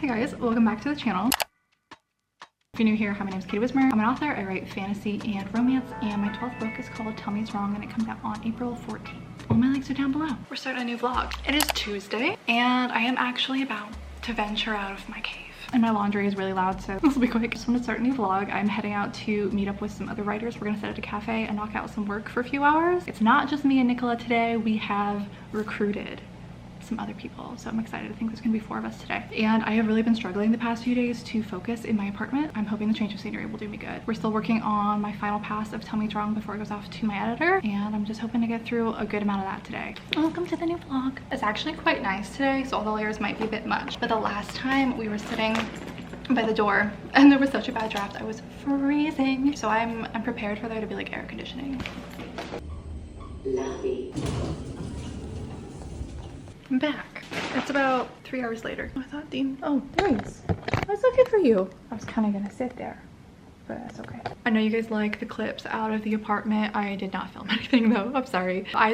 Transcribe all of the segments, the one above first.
Hey guys, welcome back to the channel. If you're new here, hi, my name is Katie Wismer. I'm an author. I write fantasy and romance, and my 12th book is called Tell Me It's Wrong, and it comes out on April 14th. All my links are down below. We're starting a new vlog. It is Tuesday, and I am actually about to venture out of my cave. And my laundry is really loud, so this will be quick. I just want to start a new vlog. I'm heading out to meet up with some other writers. We're gonna sit at a cafe and knock out some work for a few hours. It's not just me and Nicola today. We have recruited some other people, so I'm excited. I think there's gonna be 4 of us today. And I have really been struggling the past few days to focus in my apartment. I'm hoping the change of scenery will do me good. We're still working on my final pass of Tell Me It's Wrong before it goes off to my editor, and I'm just hoping to get through a good amount of that today. Welcome to the new vlog. It's actually quite nice today, so all the layers might be a bit much, but the last time we were sitting by the door and there was such a bad draft, I was freezing. So I'm prepared for there to be like air conditioning. I'm back. It's about 3 hours later. I thought Dean, oh, there he is. I was looking for you. I was kind of gonna sit there, but that's okay. I know you guys like the clips out of the apartment. I did not film anything though, I'm sorry. I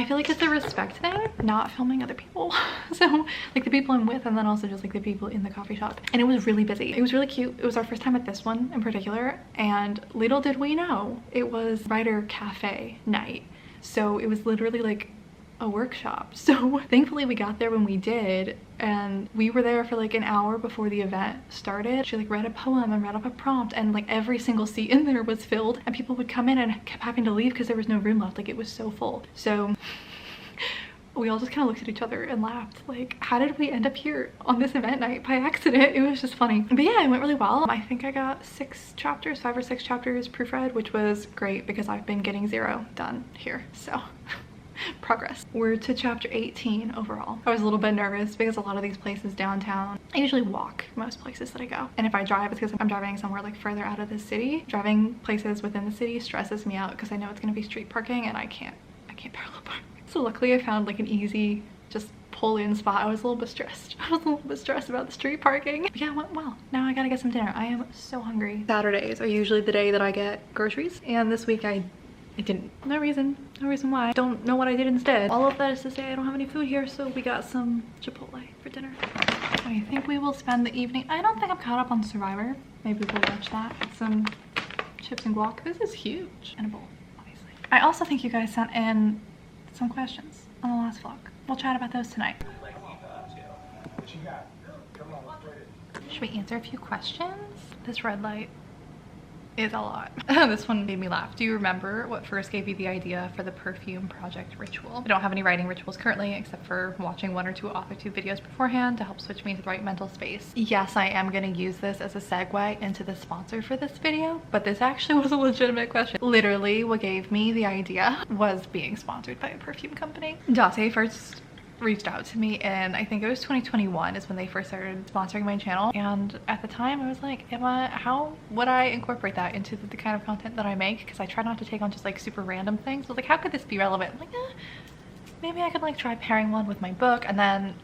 feel like it's a respect thing, not filming other people. So like the people I'm with, and then also just like the people in the coffee shop. And it was really busy. It was really cute. It was our first time at this one in particular, and little did we know, it was writer cafe night. So it was literally like a workshop. So thankfully we got there when we did, and we were there for like an hour before the event started. She like read a poem and read up a prompt, and like every single seat in there was filled, and people would come in and kept having to leave because there was no room left. Like it was so full. So we all just kind of looked at each other and laughed, like, how did we end up here on this event night by accident? It was just funny. But yeah, it went really well. I think I got 5 or 6 chapters proofread, which was great because I've been getting 0 done here, so progress. We're to chapter 18 overall. I was a little bit nervous because a lot of these places downtown, I usually walk most places that I go, and if I drive, it's because I'm driving somewhere like further out of the city. Driving places within the city stresses me out because I know it's going to be street parking, and I can't parallel park. So luckily I found like an easy just pull in spot. I was a little bit stressed. I was a little bit stressed about the street parking. But yeah, it went well. Now I gotta get some dinner. I am so hungry. Saturdays are usually the day that I get groceries, and this week I didn't. No reason why. Don't know what I did instead. All of that is to say I don't have any food here, so we got some Chipotle for dinner. I think we will spend the evening. I don't think I'm caught up on Survivor. Maybe we'll watch that. Some chips and guac. This is huge. And a bowl, obviously. I also think you guys sent in some questions on the last vlog. We'll chat about those tonight. Should we answer a few questions? This red light is a lot. This one made me laugh. Do you remember what first gave you the idea for the perfume project ritual? I don't have any writing rituals currently, except for watching 1 or 2 AuthorTube videos beforehand to help switch me into the right mental space. Yes, I am gonna use this as a segue into the sponsor for this video, but this actually was a legitimate question. Literally, what gave me the idea was being sponsored by a perfume company. Dossier first reached out to me, and I think it was 2021 is when they first started sponsoring my channel, and at the time I was like, Emma, how would I incorporate that into the kind of content that I make? Because I try not to take on just like super random things. I was like, how could this be relevant? I'm like, maybe I could like try pairing one with my book. And then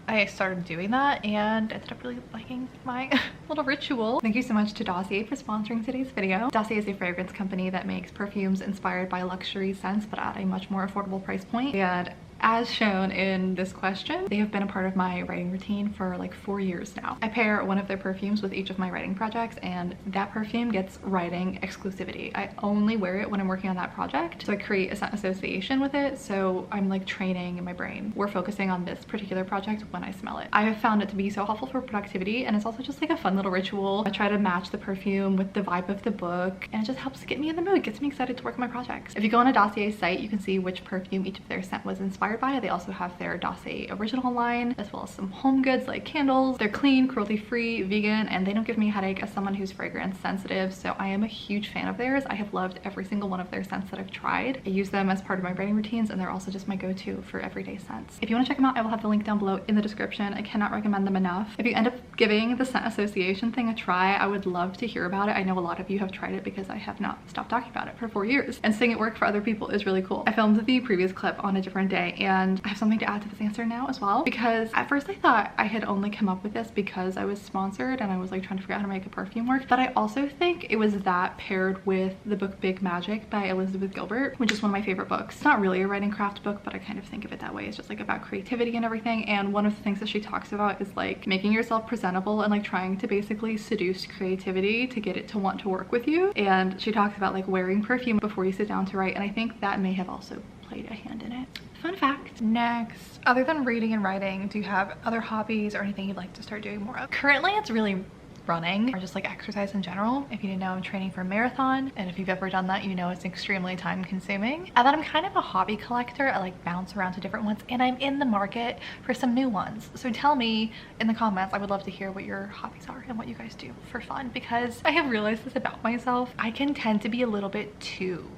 I started doing that and ended up really liking my little ritual. Thank you so much to Dossier for sponsoring today's video. Dossier is a fragrance company that makes perfumes inspired by luxury scents, but at a much more affordable price point. And as shown in this question, they have been a part of my writing routine for like 4 years now. I pair one of their perfumes with each of my writing projects, and that perfume gets writing exclusivity. I only wear it when I'm working on that project, so I create a scent association with it, so I'm like training in my brain. We're focusing on this particular project when I smell it. I have found it to be so helpful for productivity, and it's also just like a fun little ritual. I try to match the perfume with the vibe of the book, and it just helps get me in the mood, gets me excited to work on my projects. If you go on a Dossier site, you can see which perfume each of their scent was inspired by. They also have their Dossier original line, as well as some home goods like candles. They're clean, cruelty-free, vegan, and they don't give me a headache as someone who's fragrance sensitive, so I am a huge fan of theirs. I have loved every single one of their scents that I've tried. I use them as part of my writing routines, and they're also just my go-to for everyday scents. If you want to check them out, I will have the link down below in the description. I cannot recommend them enough. If you end up giving the scent association thing a try, I would love to hear about it. I know a lot of you have tried it because I have not stopped talking about it for 4 years, and seeing it work for other people is really cool. I filmed the previous clip on a different day, and I have something to add to this answer now as well, because at first I thought I had only come up with this because I was sponsored and I was like trying to figure out how to make a perfume work, but I also think it was that paired with the book Big Magic by Elizabeth Gilbert, which is one of my favorite books. It's not really a writing craft book, but I kind of think of it that way. It's just like about creativity and everything, and one of the things that she talks about is like making yourself presentable and like trying to basically seduce creativity to get it to want to work with you. And she talks about like wearing perfume before you sit down to write, and I think that may have also played a hand in it. Fun fact. Next, other than reading and writing, do you have other hobbies or anything you'd like to start doing more of? Currently it's really running, or just like exercise in general. If you didn't know, I'm training for a marathon, and if you've ever done that, you know it's extremely time consuming. And then I'm kind of a hobby collector. I like bounce around to different ones, and I'm in the market for some new ones. So tell me in the comments. I would love to hear what your hobbies are and what you guys do for fun, because I have realized this about myself. I can tend to be a little bit too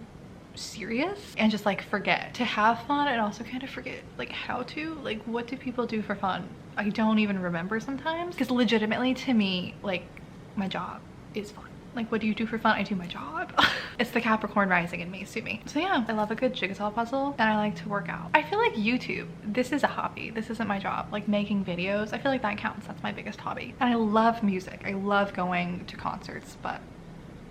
serious and just like forget to have fun, and also kind of forget like how to, like, what do people do for fun? I don't even remember sometimes, because legitimately to me, like, my job is fun. Like, what do you do for fun? I do my job. It's the Capricorn rising in me, sue me. So yeah, I love a good jigsaw puzzle, and I like to work out. I feel like YouTube, this is a hobby. This isn't my job. Like making videos, I feel like that counts. That's my biggest hobby. And I love music. I love going to concerts, but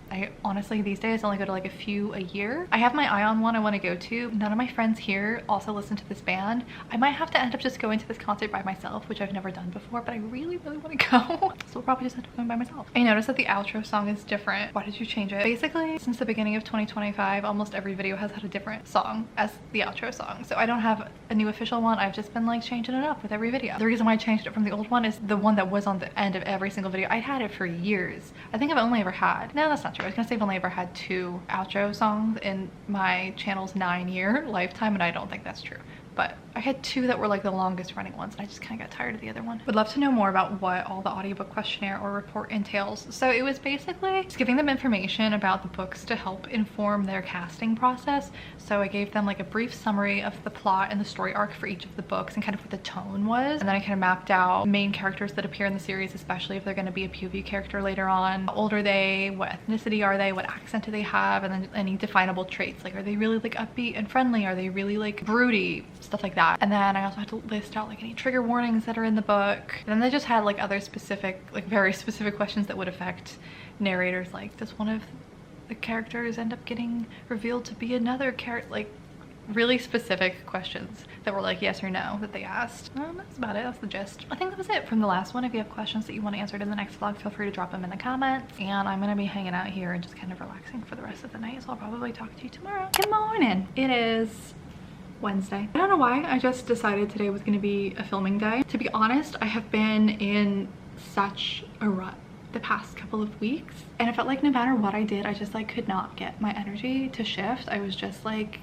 I honestly these days only go to like a few a year. I have my eye on one I want to go to. None of my friends here also listen to this band. I might have to end up just going to this concert by myself, which I've never done before, but I really want to go. So we'll probably just end up going by myself. I noticed that the outro song is different. Why did you change it? Basically, since the beginning of 2025, almost every video has had a different song as the outro song. So I don't have a new official one. I've just been like changing it up with every video. The reason why I changed it from the old one is the one that was on the end of every single video. I'd had it for years. I think I've only ever had, no, that's not true. I was gonna say I've only ever had 2 outro songs in my channel's 9-year lifetime, and I don't think that's true. But I had 2 that were like the longest running ones, and I just kind of got tired of the other one. Would love to know more about what all the audiobook questionnaire or report entails. So it was basically just giving them information about the books to help inform their casting process. So I gave them like a brief summary of the plot and the story arc for each of the books and kind of what the tone was. And then I kind of mapped out main characters that appear in the series, especially if they're going to be a POV character later on. How old are they? What ethnicity are they? What accent do they have? And then any definable traits. Like, are they really like upbeat and friendly? Are they really like broody? Stuff like that. And then I also had to list out like any trigger warnings that are in the book. And then they just had like other specific, like very specific questions that would affect narrators. Like, does one of the characters end up getting revealed to be another character? Like really specific questions that were like yes or no that they asked. That's about it. That's the gist. I think that was it from the last one. If you have questions that you want answered in the next vlog, feel free to drop them in the comments. And I'm gonna be hanging out here and just kind of relaxing for the rest of the night, so I'll probably talk to you tomorrow. Good morning. It is Wednesday. I don't know why I just decided today was going to be a filming day. To be honest, I have been in such a rut the past couple of weeks, and it felt like no matter what I did, I just like could not get my energy to shift. I was just like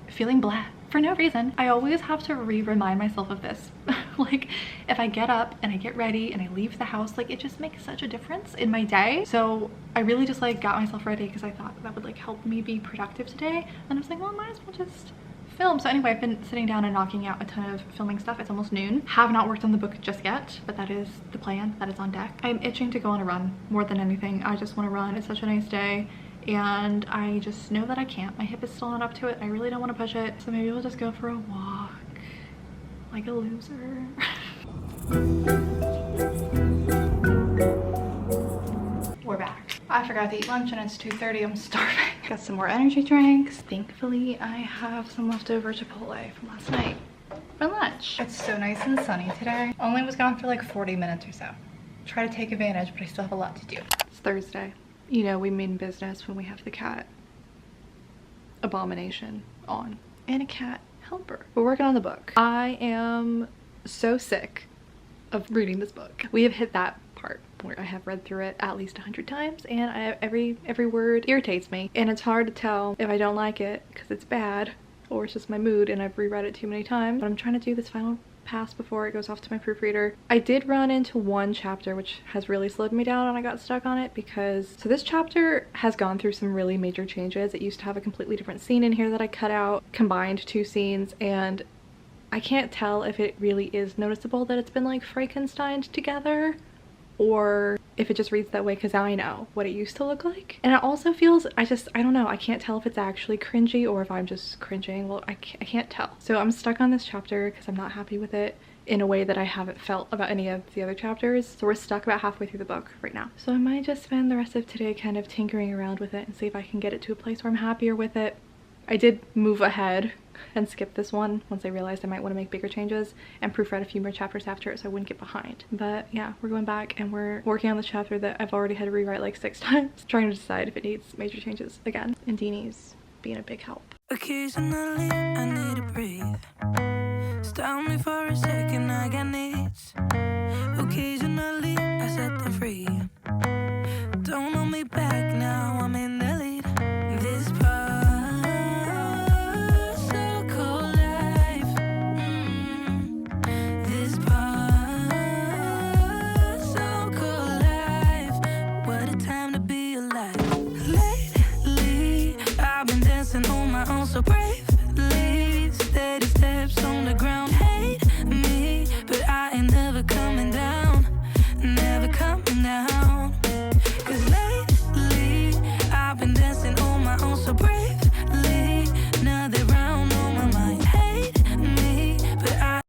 feeling blah for no reason. I always have to remind myself of this. Like, if I get up and I get ready and I leave the house, like it just makes such a difference in my day. So I really just like got myself ready because I thought that would like help me be productive today. And I was like, well, I might as well just film. So anyway, I've been sitting down and knocking out a ton of filming stuff. It's almost noon. Have not worked on the book just yet, but that is the plan. That is on deck. I'm itching to go on a run more than anything. I just want to run. It's such a nice day, and I just know that I can't. My hip is still not up to it. I really don't want to push it. So maybe we'll just go for a walk like a loser. We're back. I forgot to eat lunch and it's 2:30. I'm starving. Got some more energy drinks. Thankfully, I have some leftover Chipotle from last night for lunch. It's so nice and sunny today. Only was gone for like 40 minutes or so. Try to take advantage, but I still have a lot to do. It's Thursday. You know, we mean business when we have the cat abomination on and a cat helper. We're working on the book. I am so sick of reading this book. We have hit that part where I have read through it at least 100 times, and every word irritates me, and it's hard to tell if I don't like it because it's bad or it's just my mood and I've reread it too many times. But I'm trying to do this final pass before it goes off to my proofreader. I did run into one chapter which has really slowed me down, and I got stuck on it because this chapter has gone through some really major changes. It used to have a completely different scene in here that I cut out, combined 2 scenes, and I can't tell if it really is noticeable that it's been like Frankensteined together, or if it just reads that way because now I know what it used to look like. And it also feels, I don't know, I can't tell if it's actually cringy or if I'm just cringing. Well, I can't tell. So I'm stuck on this chapter because I'm not happy with it in a way that I haven't felt about any of the other chapters. So we're stuck about halfway through the book right now. So I might just spend the rest of today kind of tinkering around with it and see if I can get it to a place where I'm happier with it. I did move ahead and skip this one once I realized I might want to make bigger changes and proofread a few more chapters after it so I wouldn't get behind. But yeah, we're going back and we're working on the chapter that I've already had to rewrite like 6 times, trying to decide if it needs major changes again. And Deanie's being a big help. Occasionally I need to breathe. Stop me for a second.